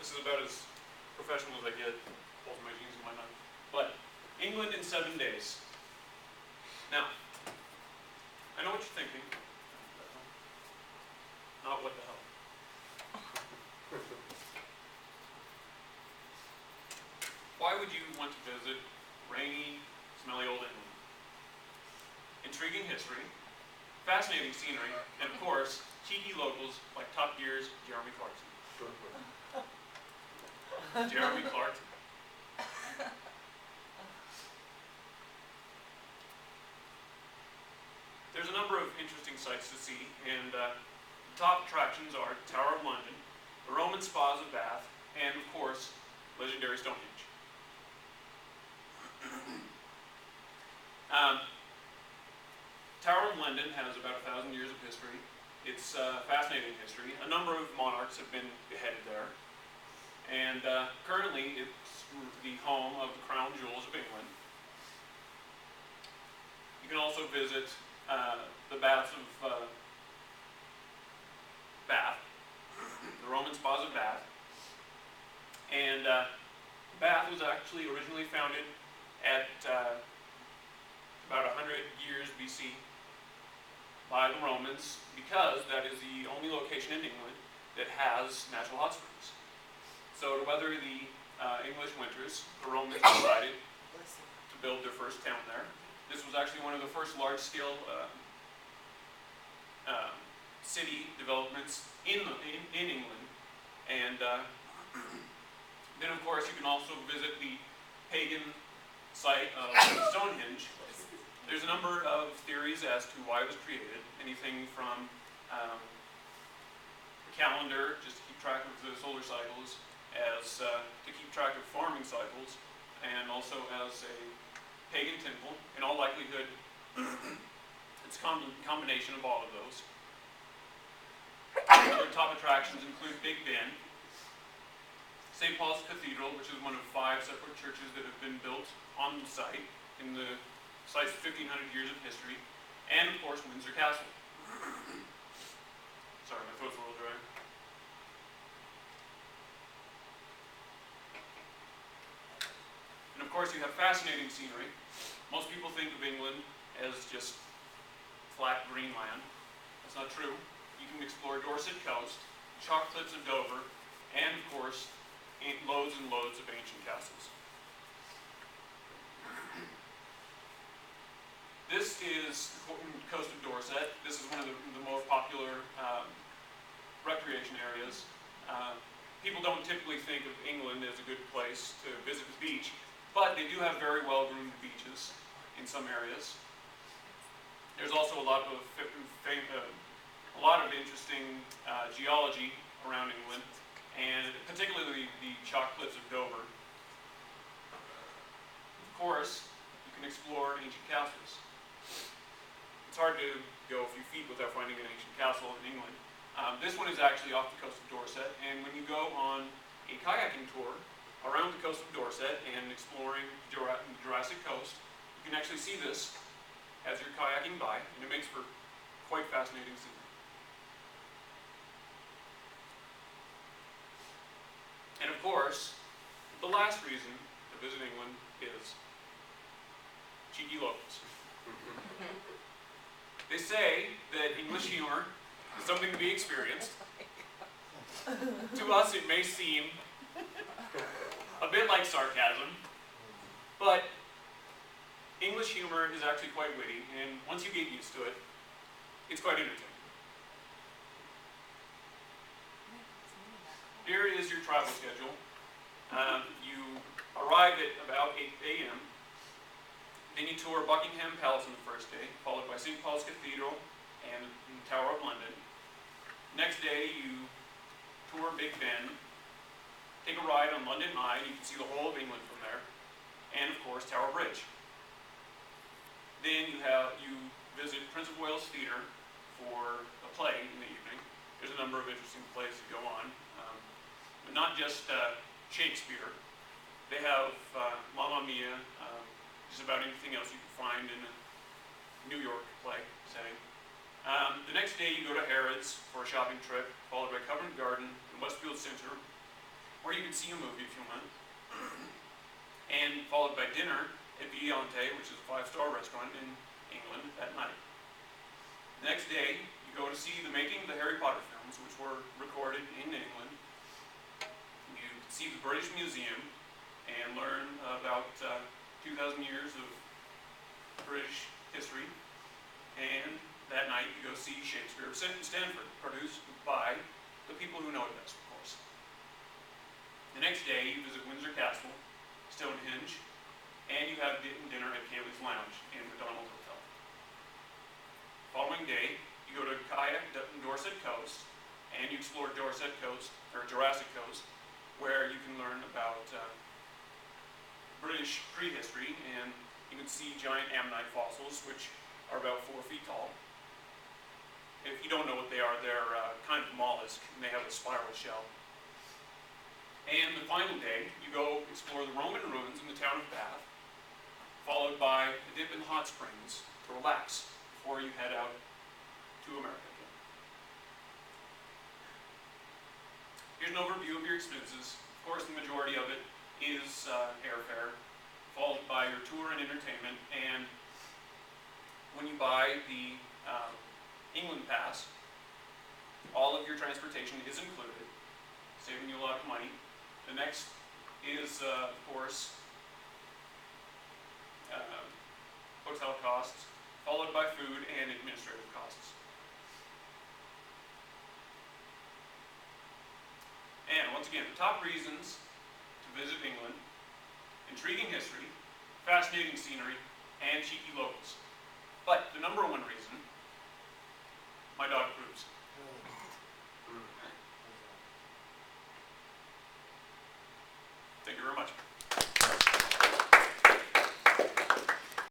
This is about as professional as I get, holding my jeans in my knife. But England in 7 days. Now, I know what you're thinking. Not what the hell. Why would you want to visit rainy, smelly old England? Intriguing history, fascinating scenery, and of course, cheeky locals like Top Gear's Jeremy Clarkson. Jeremy Clarkson. There's a number of interesting sights to see, and the top attractions are Tower of London, the Roman spas of Bath, and of course, legendary Stonehenge. Tower of London has about 1,000 years of history. It's fascinating history. A number of monarchs have been beheaded there. And currently, it's the home of the crown jewels of England. You can also visit the baths of Bath, the Roman spas of Bath. And Bath was actually originally founded at about 100 years BC by the Romans, because that is the only location in England that has natural hot springs. So to weather the English winters, the Romans decided to build their first town there. This was actually one of the first large-scale city developments in England. And then, of course, you can also visit the pagan site of Stonehenge. There's a number of theories as to why it was created. Anything from a calendar, just to keep track of the solar cycles, as to keep track of farming cycles, and also as a pagan temple. In all likelihood, it's a combination of all of those. Other top attractions include Big Ben, St. Paul's Cathedral, which is one of 5 separate churches that have been built on the site in the site's 1,500 years of history, and of course Windsor Castle. Sorry, my throat's a little dry. And of course you have fascinating scenery. Most people think of England as just flat green land. That's not true. You can explore Dorset Coast, chalk cliffs of Dover, and of course loads and loads of ancient castles. This is the coast of Dorset. This is one of the more popular recreation areas. People don't typically think of England as a good place to visit the beach, but they do have very well-groomed beaches in some areas. There's also a lot of interesting geology around England, and particularly the chalk cliffs of Dover. Of course, you can explore ancient castles. It's hard to go a few feet without finding an ancient castle in England. This one is actually off the coast of Dorset, and when you go on a kayaking tour around the coast of Dorset and exploring the Jurassic Coast, you can actually see this as you're kayaking by, and it makes for quite fascinating scenery. And of course, the last reason to visit England is cheeky locals. They say that English humor is something to be experienced. To us, it may seem a bit like sarcasm, but English humor is actually quite witty, and once you get used to it, it's quite entertaining. Here is your travel schedule. You arrive at about 8 a.m. Then you tour Buckingham Palace on the first day, followed by St. Paul's Cathedral and the Tower of London. Next day, you tour Big Ben, take a ride on London Eye, you can see the whole of England from there, and of course Tower Bridge. Then you visit Prince of Wales Theatre for a play in the evening. There's a number of interesting plays that go on, but not just Shakespeare. They have Mamma Mia, just about anything else you can find in a New York play setting. The next day you go to Harrods for a shopping trip, followed by Covent Garden and Westfield Centre. where you can see a movie if you want, and followed by dinner at Viante, which is a 5-star restaurant in England, at night. The next day, you go to see the making of the Harry Potter films, which were recorded in England. You see the British Museum and learn about 2,000 years of British history. And that night, you go see Shakespeare of Stanford, produced by the people who know it best, of course. The next day, you visit Windsor Castle, Stonehenge, and you have dinner at Cayley's Lounge in the Donald Hotel. Following day, you go to kayak Dorset Coast, and you explore Dorset Coast, or Jurassic Coast, where you can learn about British prehistory, and you can see giant ammonite fossils, which are about 4 feet tall. If you don't know what they are, they're kind of mollusk, and they have a spiral shell. And the final day, you go explore the Roman ruins in the town of Bath, followed by a dip in hot springs to relax before you head out to America again. Here's an overview of your expenses. Of course, the majority of it is airfare, followed by your tour and entertainment, and when you buy the England Pass, all of your transportation is included, saving you a lot of money. The next is, of course, hotel costs, followed by food and administrative costs. And once again, the top reasons to visit England: intriguing history, fascinating scenery, and cheeky locals. But the number one reason, my dog approves.